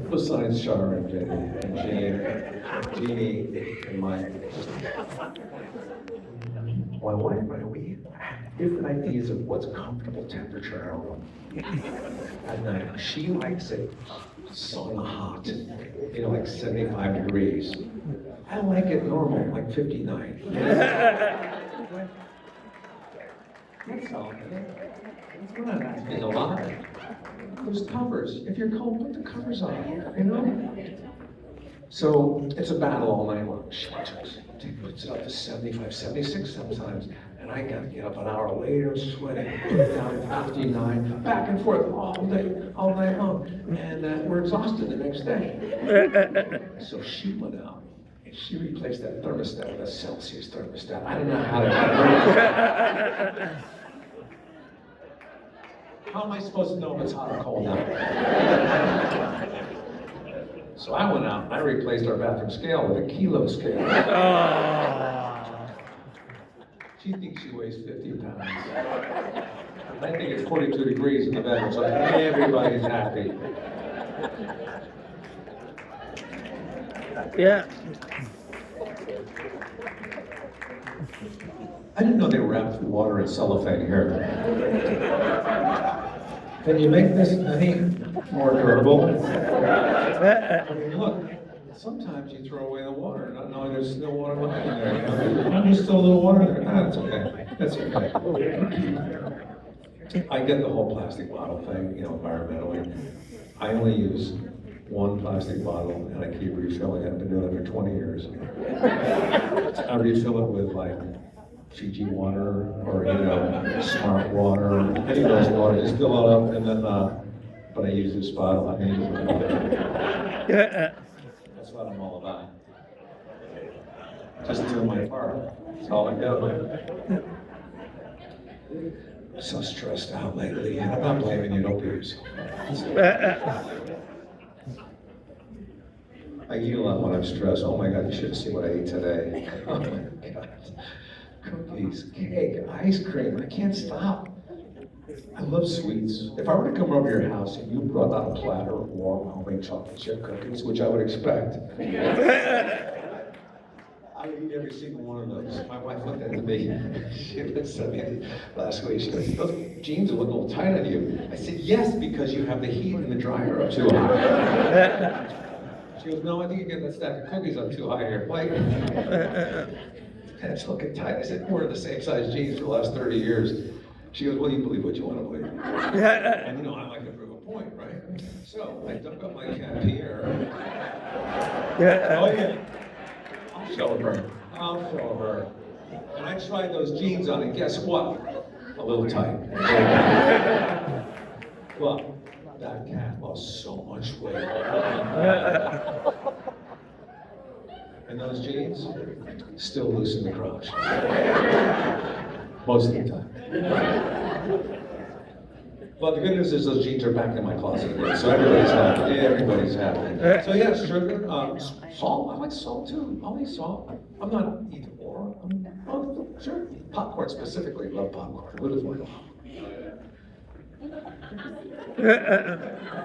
Besides Char and Jeannie and my wife and I, we have different ideas of what's comfortable temperature in our room. At night, she likes it sauna hot, like 75 degrees. I like it normal, like 59. That's all. We're not asking a lot. Those covers. If you're cold, put the covers on, So it's a battle all night long. She puts it up to 75, 76 sometimes. And I gotta get up an hour later, sweating, put it down to 59, back and forth all night long. And we're exhausted the next day. So she went out and she replaced that thermostat with a Celsius thermostat. I don't know how to. How am I supposed to know if it's hot or cold now? So I went out, I replaced our bathroom scale with a kilo scale. She thinks she weighs 50 pounds. I think it's 42 degrees in the bedroom, so everybody's happy. Yeah. I didn't know they wrapped water in cellophane here. Can you make this any more durable? I mean, look, sometimes you throw away the water, not knowing there's still water left in there. There's still a little water there. That's okay. That's okay. I get the whole plastic bottle thing, environmentally. I only use one plastic bottle, and I keep refilling it. I've been doing it for 20 years. I refill it with Fiji water or Smart water, any of those water. Just fill it up, and then but I use this bottle. I use it. That's what I'm all about. Just doing my part. That's all I do. I'm so stressed out lately. I'm not blaming you. Don't be yourself. I eat a lot when I'm stressed. Oh my God, you should see what I ate today. Oh my God. Cookies, cake, ice cream. I can't stop. I love sweets. If I were to come over your house and you brought out a platter of warm homemade chocolate chip cookies, which I would expect, I would eat every single one of those. My wife looked at me. She looked at me last week. She goes, "Those jeans are looking a little tight on you." I said, "Yes, because you have the heat in the dryer up too high." She goes, "No, I think you get that stack of cookies up too high in your plate." And it's looking tight. I said, "We're the same size jeans for the last 30 years. She goes, "Well, you believe what you want to believe." And I like to prove a point, right? So I dug up my cat Pierre. Oh yeah. I'll show her. And I tried those jeans on, and guess what? A little tight. Well, that cat lost so much weight. And those jeans, still loose in the crotch. Most of the time. But the good news is those jeans are back in my closet again, so everybody's happy. Everybody's happy. So yeah, sugar, salt. I like salt too. I'll eat salt. I'm not either or. Sure. Popcorn specifically. Love popcorn. What is one?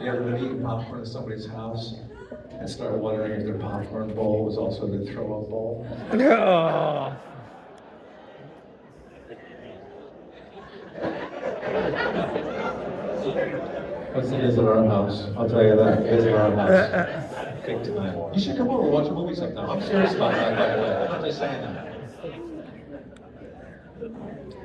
You ever been eating popcorn at somebody's house and start wondering if their popcorn bowl was also the throw-up bowl? No. Visit our house. I'll tell you that. Visit our house. Big time. You should come over and watch a movie sometime. I'm serious about that, by the way. I'm not just saying that.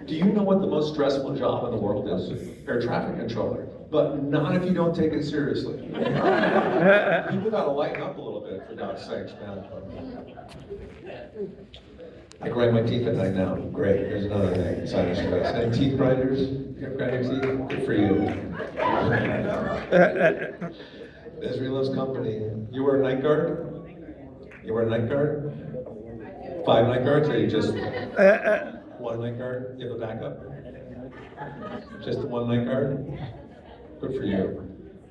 Do you know what the most stressful job in the world is? Air traffic controller. But not if you don't take it seriously. People gotta lighten up a little bit, for God's sakes, man. I grind my teeth at night now. Great. There's another thing. Sign of stress. And teeth grinders. You're grinding teeth. Good for you. Israel's company. You wear a night guard? You wear a night guard? 5 night guards, or you just 1 night guard? You have a backup? Just the 1 night guard? Good for you.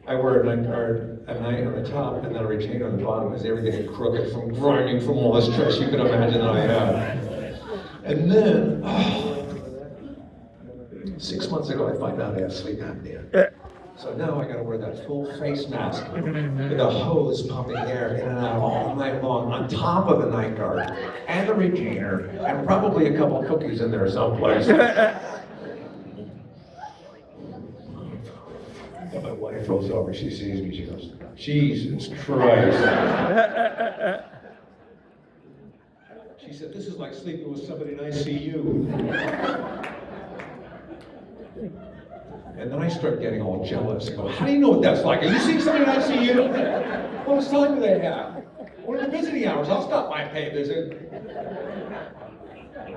I wear a night guard at night on the top and then a retainer on the bottom because everything is crooked from grinding from all the stress you can imagine that I have. And then, 6 months ago, I find out I have sleep apnea. So now I gotta wear that full face mask with a hose pumping air in and out all night long on top of the night guard and a retainer and probably a couple cookies in there someplace. And my wife rolls over, she sees me, she goes, Jesus Christ. She said, this is like sleeping with somebody in ICU. And then I start getting all jealous. I go, how do you know what that's like? Are you seeing somebody in ICU? What much time do they have? What are the visiting hours? I'll stop my pay visit.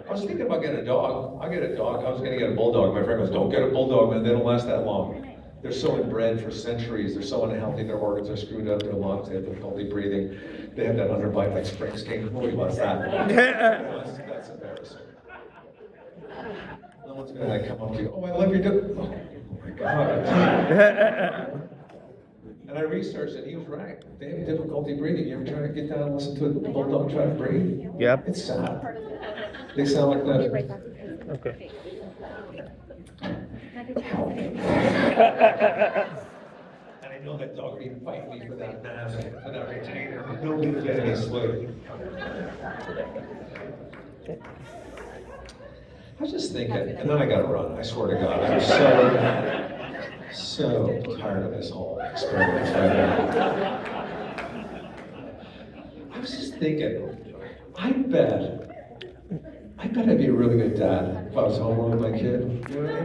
I was thinking about getting a dog. I'll get a dog. I was going to get a bulldog. My friend goes, don't get a bulldog, man. They don't last that long. They're so inbred for centuries. They're so unhealthy. Their organs are screwed up. Their lungs, they have difficulty breathing. They have that underbite like Springsteen. Nobody wants that. That's embarrassing. No one's going to come up to you. Oh, I love your dog. Oh my God. And I researched it. He was right. They have difficulty breathing. You ever try to get down and listen to a bulldog try to breathe? Yep. It's sad. They sound like that. Okay. And I know that dog would even fight me for that mask, for that retainer. Nobody would get any sleep. I was just thinking, and then I gotta run, I swear to God. I'm so tired of this whole experience right now. I was just thinking, I bet I'd be a really good dad if I was home with my kid. You know what I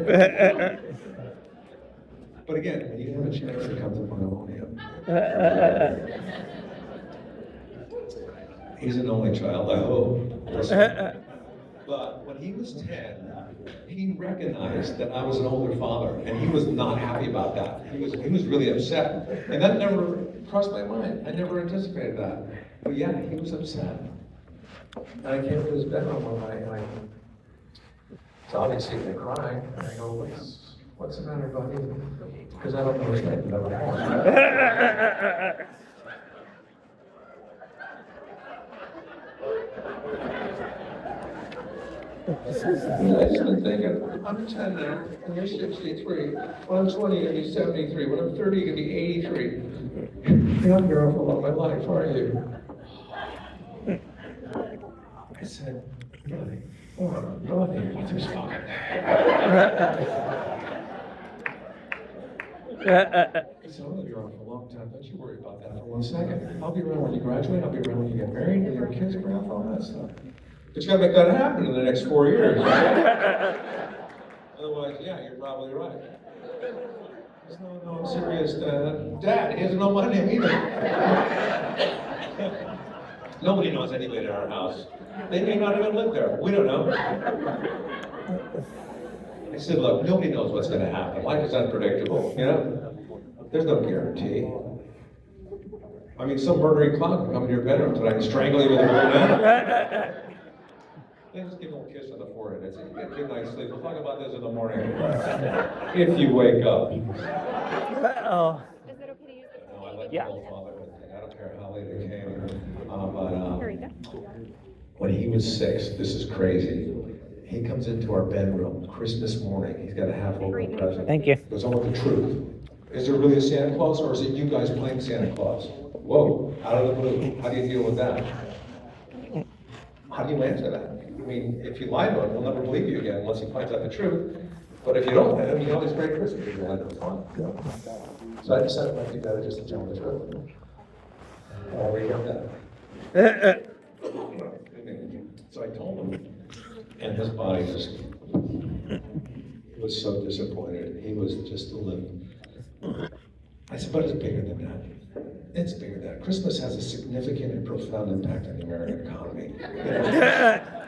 mean? But again, when you have a chance to come to Timonium, he's an only child, I hope. But when he was 10, he recognized that I was an older father, and he was not happy about that. He was really upset. And that never crossed my mind. I never anticipated that. But yeah, he was upset. And I came to his bedroom one night, and so obviously they're crying, and I go, what's the matter, buddy? Because I don't know his name, never happened. I just been thinking, I'm 10 now, and you're 63. When I'm 20, you're gonna be 73. When I'm 30, you're gonna be 83. You're not here for a lot of my life, are you? I said, Ronnie, what's this fucking? He said, I'm gonna be around for a long time. Don't you worry about that for 1 second. I'll be around when you graduate. I'll be around when you get married, when your kids grow up, all that stuff. But you gotta make that happen in the next 4 years. Otherwise, yeah, you're probably right. He said, no, I'm serious, Dad. He doesn't know my name either. Nobody knows anybody at our house. They may not even live there. We don't know. I said, look, nobody knows what's going to happen. Life is unpredictable, you know? There's no guarantee. I mean, some murdering clown can come into your bedroom tonight and strangle you with a banana. Just give him a kiss on the forehead. That's it. Get a good night's sleep. We'll talk about this in the morning. If you wake up. Oh. Is it okay to use the No, I let Yeah. the whole fatherhood thing. I don't care how late it came. When he was 6, this is crazy. He comes into our bedroom Christmas morning. He's got a half-open present. Thank you. He goes, I want the truth. Is there really a Santa Claus, or is it you guys playing Santa Claus? Whoa, out of the blue. How do you deal with that? How do you answer that? I mean, if you lie to him, he'll never believe you again unless he finds out the truth. But if you don't lie to him, you know it's Merry Christmas. You lie to him, fine. So I decided it might be better just to tell him the truth. I'll read that. So I told him, and his body just was so disappointed. He was just a little. I said, but it's bigger than that. It's bigger than that. Christmas has a significant and profound impact on the American economy.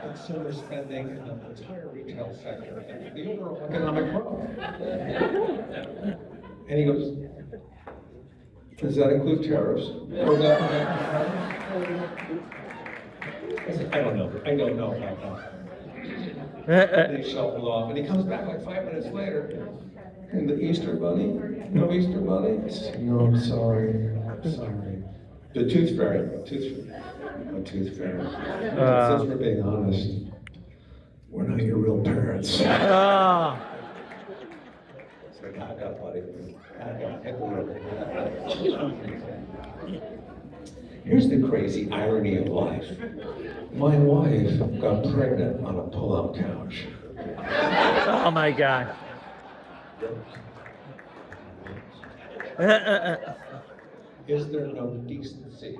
Consumer spending and the entire retail sector and the overall economic growth. And he goes, does that include tariffs? Or is that, I said, I don't know about that. And he shuffled off, and he comes back like 5 minutes later. And the Easter Bunny? No Easter Bunny? I said, no, I'm sorry. The Tooth Fairy. No Tooth Fairy. Since we're being honest, we're not your real parents. So I got buddy. Here's the crazy irony of life. My wife got pregnant on a pull-out couch. Oh my God. Is there no decency?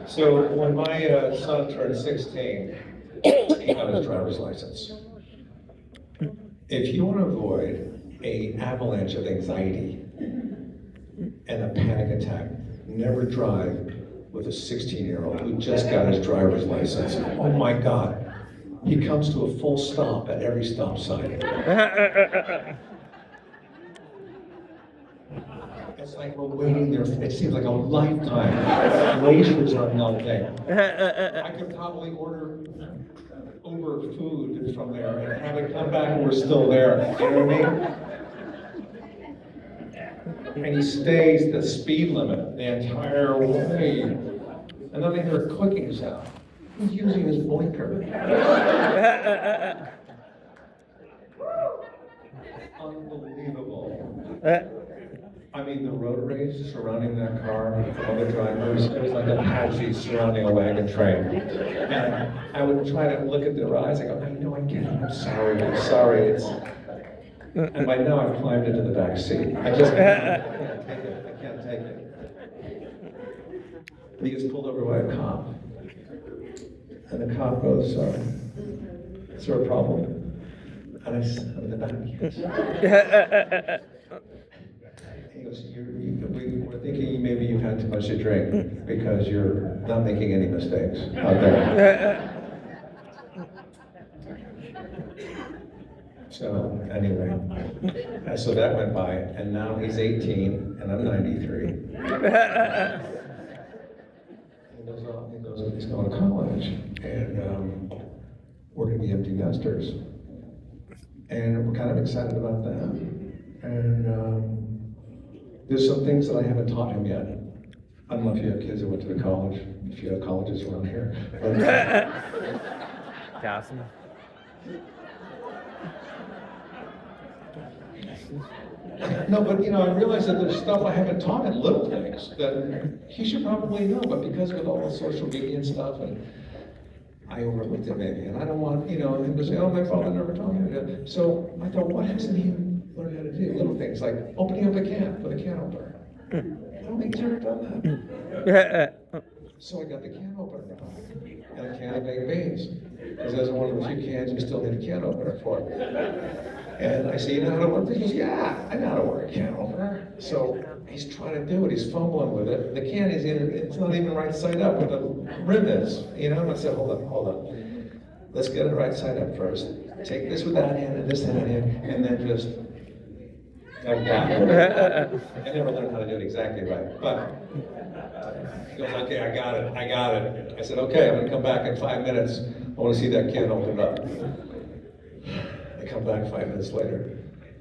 So when my son turned 16, he got his driver's license. If you want to avoid an avalanche of anxiety and a panic attack, never drive with a 16-year-old who just got his driver's license. Oh my God. He comes to a full stop at every stop sign. It's like we're waiting there. It seems like a lifetime. Glaciers are melting. I could probably order Uber food from there and have it come back and we're still there. You know what I mean? And he stays the speed limit the entire way. And then I hear a clicking sound. He's using his blinker. Unbelievable. I mean, the road rage surrounding that car, other drivers, it was like a Apache surrounding a wagon train. And I would try to look at their eyes, I go, I know I get it, I'm sorry, it's... And by now I've climbed into the back seat. I can't take it. He gets pulled over by a cop. And the cop goes, is there a problem? And I said, I'm in the back, yes. He goes, we're thinking maybe you've had too much to drink because you're not making any mistakes out there. So anyway, so that went by, and now he's 18, and I'm 93. He's going to college, and we're going to be empty nesters. And we're kind of excited about that. And there's some things that I haven't taught him yet. I don't know if you have kids that went to the college, if you have colleges around here. Awesome. No, but I realize that there's stuff I haven't taught him, little things that he should probably know, but because with all the social media and stuff, and I overlooked it maybe, and I don't want, him to say, oh, my father never taught me how to do it. So I thought, why hasn't he learned how to do little things like opening up a can with a can opener? I don't think he's ever done that. So I got the can opener and a can of baked beans, because that's one of the few cans you still need a can opener for. And I said, you know how to work this? He goes, yeah, I know how to work a can opener. So he's trying to do it, he's fumbling with it. The can is it's not even right side up, but the rim is, And I said, hold on. Let's get it right side up first. Take this with that hand and this hand, and then just, like that. I never learned how to do it exactly right, but he goes, okay, I got it. I said, okay, I'm gonna come back in 5 minutes. I wanna see that can open up. I come back 5 minutes later.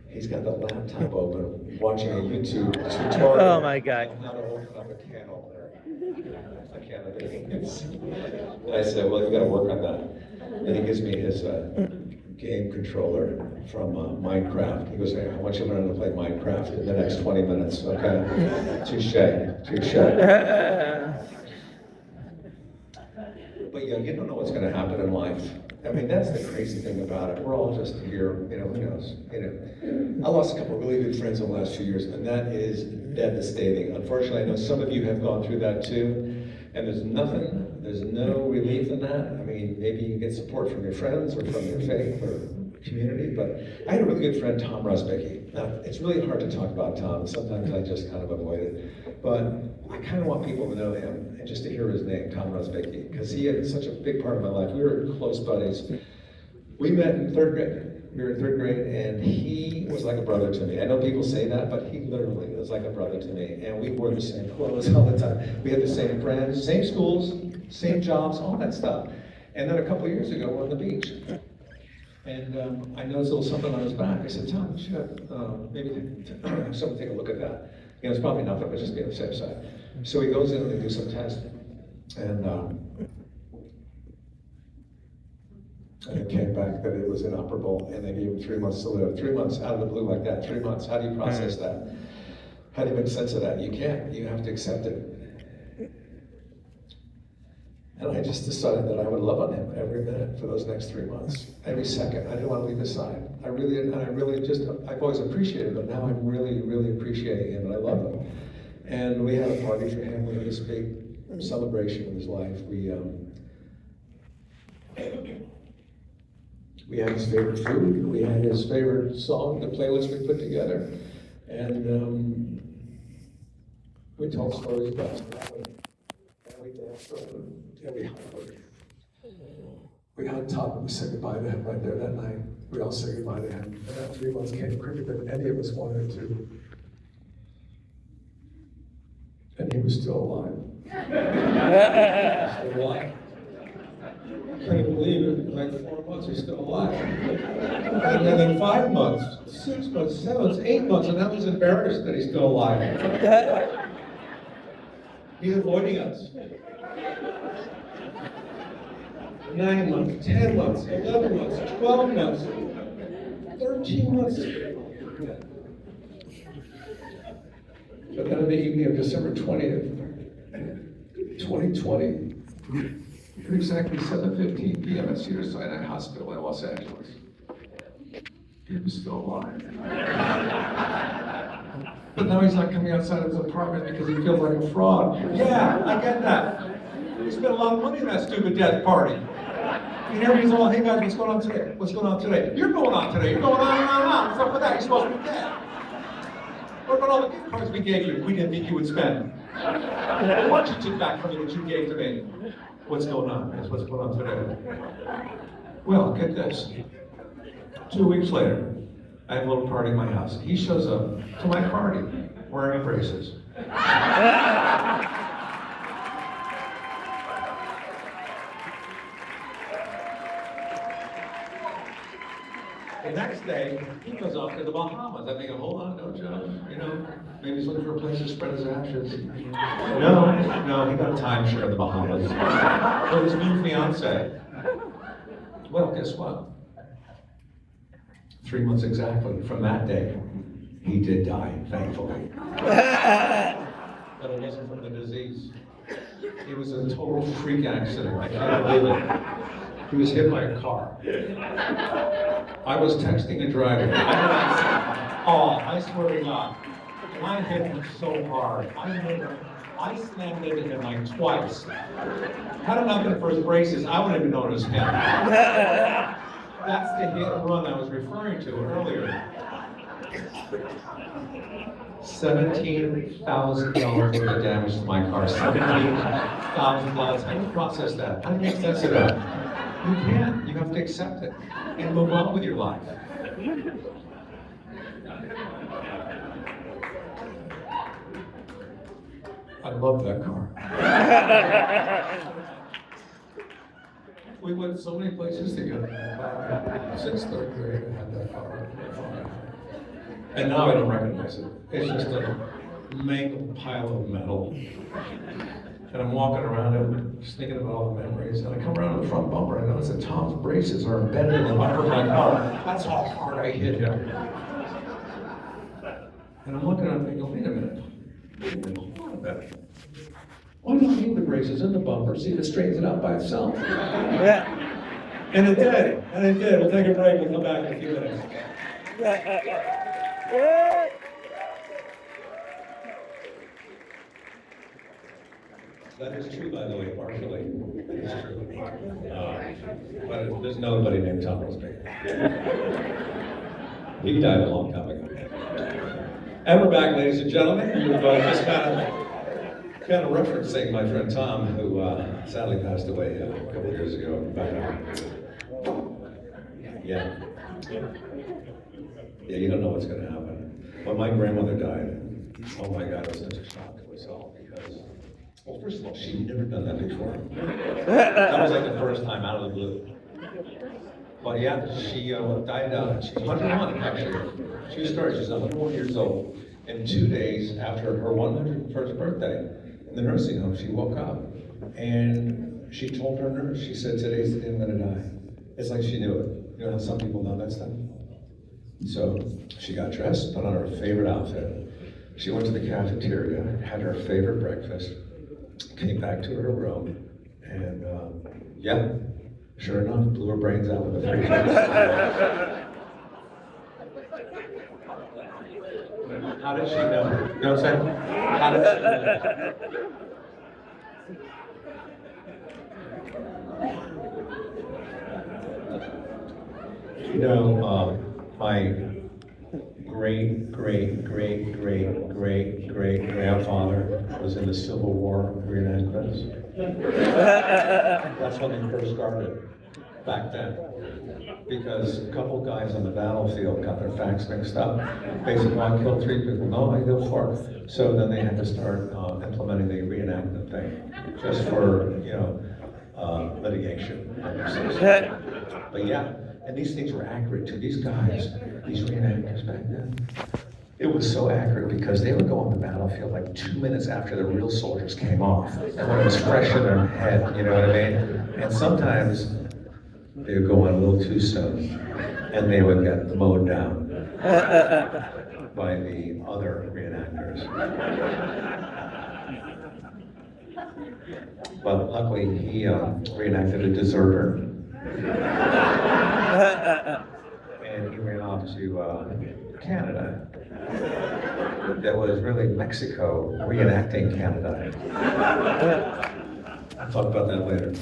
He's got the laptop open, watching a YouTube tutorial. Oh my God. On how to open up a can opener. A can of beans. And I said, well, you gotta work on that. And he gives me his game controller from Minecraft. He goes, hey, I want you to learn how to play Minecraft in the next 20 minutes, okay? Touche. But you don't know what's gonna happen in life. I mean, that's the crazy thing about it. We're all just here, who knows? I lost a couple of really good friends in the last few years, and that is devastating. Unfortunately, I know some of you have gone through that too, and there's no relief in that. I mean, maybe you get support from your friends or from your faith or community, but I had a really good friend, Tom Rusbicki. Now, it's really hard to talk about Tom. Sometimes I just kind of avoid it, but I kind of want people to know him and just to hear his name, Tom Rusbicki, because he had such a big part of my life. We were close buddies. We met in third grade. We were in third grade, and he was like a brother to me. I know people say that, but he literally was like a brother to me. And we wore the same clothes all the time. We had the same friends, same schools, same jobs, all that stuff. And then a couple of years ago, we're on the beach. And I noticed a little something on his back. I said, Tom, you should maybe have someone take a look at that. It's probably nothing, but just be on the safe side. So he goes in and they do some tests. And And it came back that it was inoperable, and they gave him 3 months to live. 3 months out of the blue like that, 3 months. How do you process that? How do you make sense of that? You can't, you have to accept it. And I just decided that I would love on him every minute for those next 3 months, every second. I didn't want to leave his side. I've always appreciated him, but now I'm really, really appreciating him, and I love him. And we had a party for him. We had this big celebration of his life. We had his favorite food. We had his favorite song, the playlist we put together, and we told stories about him. And we danced over him. And we hugged Tom and we said goodbye to him right there that night. We all said goodbye to him. And that 3 months came quicker than any of us wanted it to. And he was still alive. Still alive. I couldn't believe it. Like 4 months, he's still alive. And then 5 months, 6 months, 7 months, 8 months, and I was embarrassed that he's still alive. He's avoiding us. 9 months, 10 months, 11 months, 12 months, 13 months. But then on the evening of December 20th, 2020, at exactly 7:15 p.m. at Cedars-Sinai Hospital in Los Angeles, he was still alive. But now he's not coming outside of his apartment because he feels like a fraud. Yeah, I get that. He spent a lot of money on that stupid death party. And everybody's all, hey guys, what's going on today? What's going on today? You're going on today. You're going on. What's up with that? You're supposed to be dead. What about all the gift cards we gave you? We didn't think you would spend. What you took back from me that you gave to me? What's going on, guys? What's going on today? Well, get this. 2 weeks later, I have a little party in my house. He shows up to my party wearing braces. The next day, he goes off to the Bahamas. I'm thinking, hold on, no joke. You know, maybe he's looking for a place to spread his ashes. No, he got a timeshare in the Bahamas with his new fiance. Well, guess what? 3 months exactly from that day, he did die, thankfully. But it wasn't from the disease. It was a total freak accident. I can't believe it. He was hit by a car. I was texting and driving. I swear to God, I hit him so hard. I slammed into him like twice. Had it not been for his braces, I wouldn't even known it was him. That's the hit and run I was referring to earlier. $17,000 worth of damage to my car. $17,000. How do you process that? How do you make sense of that? You can't. You have to accept it and move on with your life. I love that car. We went so many places together. Since third grade, I had that car. And now I don't recognize it. It's just a mangled pile of metal. And I'm walking around and just thinking about all the memories. And I come around to the front bumper and I notice that Tom's braces are embedded in the bumper of my car. That's how hard I hit him. And I'm looking at him and go, wait a minute. Hold on a minute. Why not leave the braces in the bumper, see if it straightens it out by itself? Yeah. And it did. We'll take a break. We'll come back in a few minutes. That is true, by the way, partially. It is true. But there's nobody named Thomas Baker. He died a long time ago. And we're back, ladies and gentlemen. We've just kind of referencing my friend Tom, who sadly passed away a couple of years ago. Yeah, you don't know what's going to happen. When my grandmother died, oh my God, it was such a shock to us all because, well, first of all, she'd never done that before. That was like the first time out of the blue. But yeah, she died out. She was 101, actually. She started, she's 101 years old. And 2 days after her 101st birthday, in the nursing home, she woke up and she told her nurse, she said, today's the day I'm going to die. It's like she knew it. You know how some people know that stuff? So she got dressed, put on her favorite outfit. She went to the cafeteria, had her favorite breakfast, came back to her room, and yeah, sure enough, blew her brains out with a free kiss. How did she know? You know what I'm saying? How did she know? You know, my great grandfather was in the Civil War reenactments. That's when they first started back then. Because a couple guys on the battlefield got their facts mixed up. Basically, I killed 3 people. No, I killed 4. So then they had to start implementing the reenactment thing, just for, you know, litigation purposes. But yeah, and these things were accurate too. These guys, these reenactors back then, it was so accurate because they would go on the battlefield like 2 minutes after the real soldiers came off, and when it was fresh in their head, you know what I mean? And sometimes they would go on a little too soon, and they would get mowed down by the other reenactors. But luckily, he reenacted a deserter. And he ran off to Canada. That was really Mexico reenacting Canada. I'll talk about that later.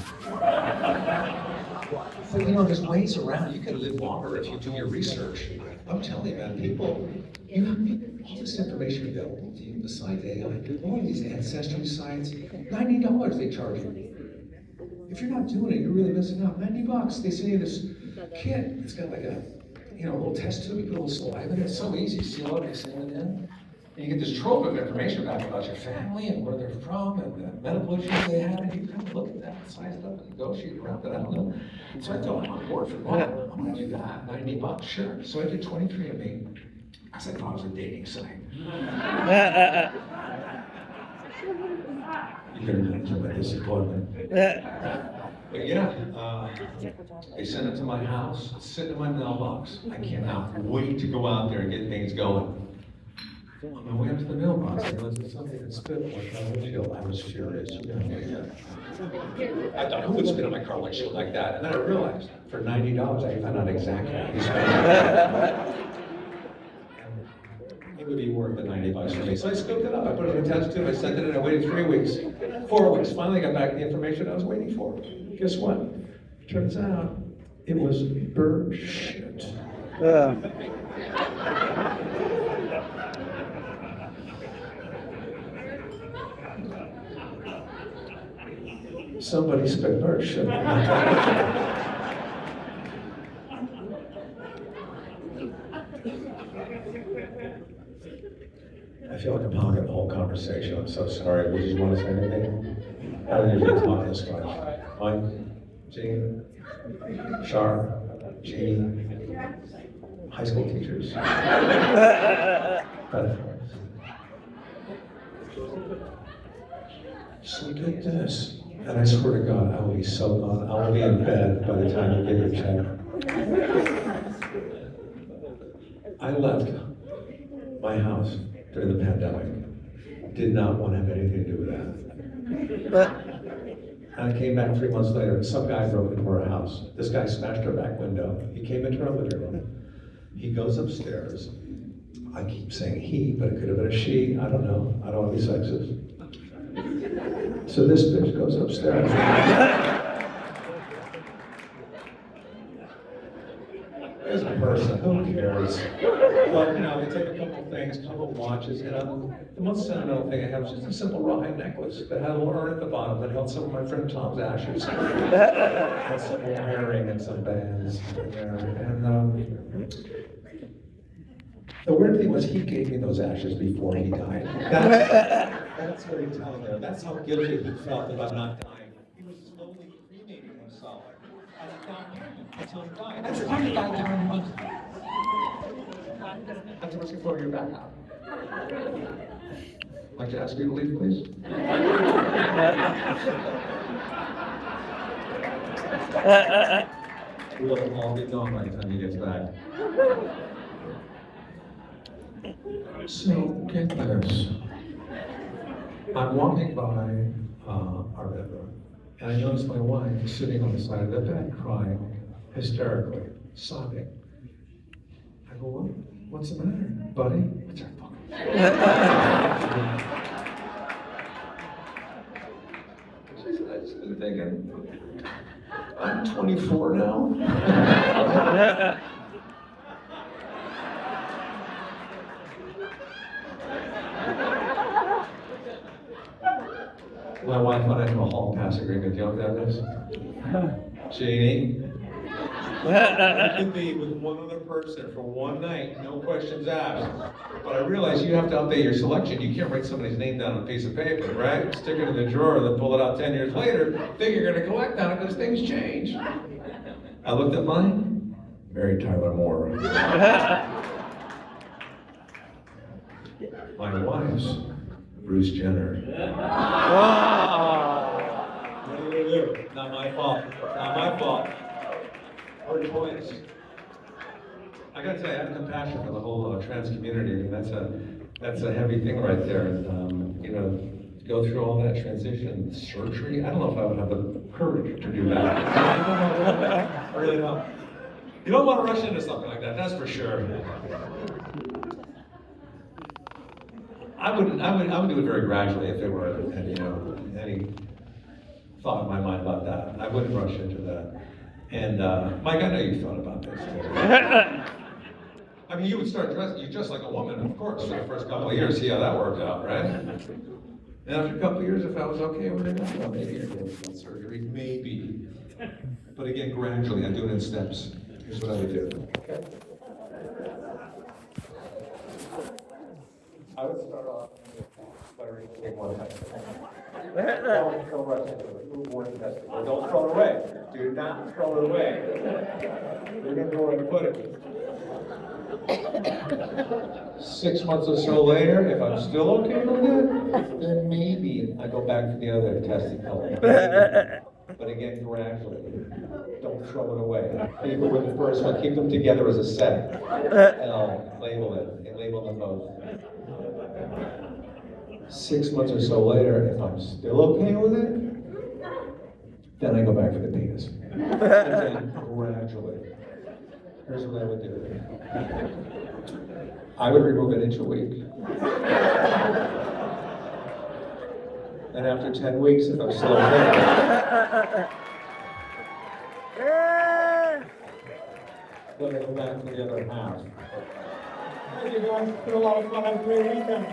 So, you know, there's ways around. You can live longer if you do your research. I'm telling you, man, people, you have all this information available to you besides AI. All of these ancestry sites, $90 they charge you. If you're not doing it, you're really missing out. $90. They send you this kit. It's got like a, you know, a little test tube. You put a little saliva in it. It's so easy. You seal it, you send it in. And you get this trove of information back about your family and where they're from and the medical issues they have. And you kind of look at that, size it up, and negotiate around that. I don't know. So I thought, I'm on board for that. I'm going to do that. $90, sure. So I did 23andMe. Because I thought it was a dating site. You can imagine my disappointment. But yeah, they sent it to my house. It's sitting in my mailbox. I cannot wait to go out there and get things going. On my way up to the mailbox, I realized that something had spit on my car windshield. I was furious. You know, I thought, who would spit on my car windshield like that? And then I realized, for $90, I found out exactly how he spit. It would be worth the $90 for me. So I scooped it up. I put it in a test tube. I sent it in. I waited 3 weeks, 4 weeks. Finally, I got back the information I was waiting for. Guess what? Turns out it was bird shit. Somebody spit bird shit. I feel like I'm hogging the whole conversation. I'm so sorry. Would you want to say anything? How did you talk this much? Mike? Jean? Shar? Jean? High school teachers? So look at this. And I swear to God, I will be so gone. I will be in bed by the time you get your check. I left my house during the pandemic. Did not want to have anything to do with that. And I came back 3 months later, and some guy broke into our house. This guy smashed our back window. He came into our living room. He goes upstairs. I keep saying he, but it could have been a she. I don't know. I don't want to be sexist. So this bitch goes upstairs. As a person, who cares? Well, you know, they take a couple things, a couple watches, you know. The most sentimental thing I have is just a simple rawhide necklace that had a little urn at the bottom that held some of my friend Tom's ashes. Had some herring and some bands in there. And the weird thing was he gave me those ashes before he died. That's what he's telling there. That's how guilty he felt about not dying. He was slowly cremating himself. Until he died. That's how he died during the month. That's what's before you're back out. I'd like to ask you to leave, please. We'll all be gone by the time he gets back. So, get this. I'm walking by our bedroom, and I notice my wife is sitting on the side of the bed, crying hysterically, sobbing. I go, what's the matter, buddy? What's her phone? She said, I just been thinking, I'm 24 now. My wife went into a hall pass agreement. Do you know what that is? Janie, I could be with one other person for one night, no questions asked. But I realize you have to update your selection. You can't write somebody's name down on a piece of paper, right? Stick it in the drawer, then pull it out 10 years later, think you're gonna collect on it because things change. I looked at mine, Mary Tyler Moore. My wife's Bruce Jenner. What are you gonna do? Not my fault. Not my fault. Her choice. I gotta tell you, I have compassion for the whole trans community. I mean, that's a heavy thing right there. And, you know, go through all that transition surgery. I don't know if I would have the courage to do that. I really don't. You don't want to rush into something like that. That's for sure. I would do it very gradually if there were any thought in my mind about that. I wouldn't rush into that. And Mike, I know you thought about this. I mean, you would start you dress like a woman, of course, for the first couple of years, see how that worked out, right? And after a couple of years, if I was okay with it, well, maybe I'd go for surgery, maybe. But again, gradually, I do it in steps. Here's what I would do. Okay. I would start off by reading one testing. Don't rush into it. Move one testing. Don't throw it away. Do not throw it away. You're going to go and put it. 6 months or so later, if I'm still okay with it, then maybe I go back to the other testing element. But again, gradually. Don't throw it away. Keep it with the first one. Keep them together as a set. And I'll label it. And label them both. 6 months or so later, if I'm still okay with it, then I go back for the penis. Again, gradually. Here's what I would do. I would remove an inch a week. And after 10 weeks, if I'm still okay, then I go back for the other half. Thank you guys. It's been a lot of fun. Have a great weekend.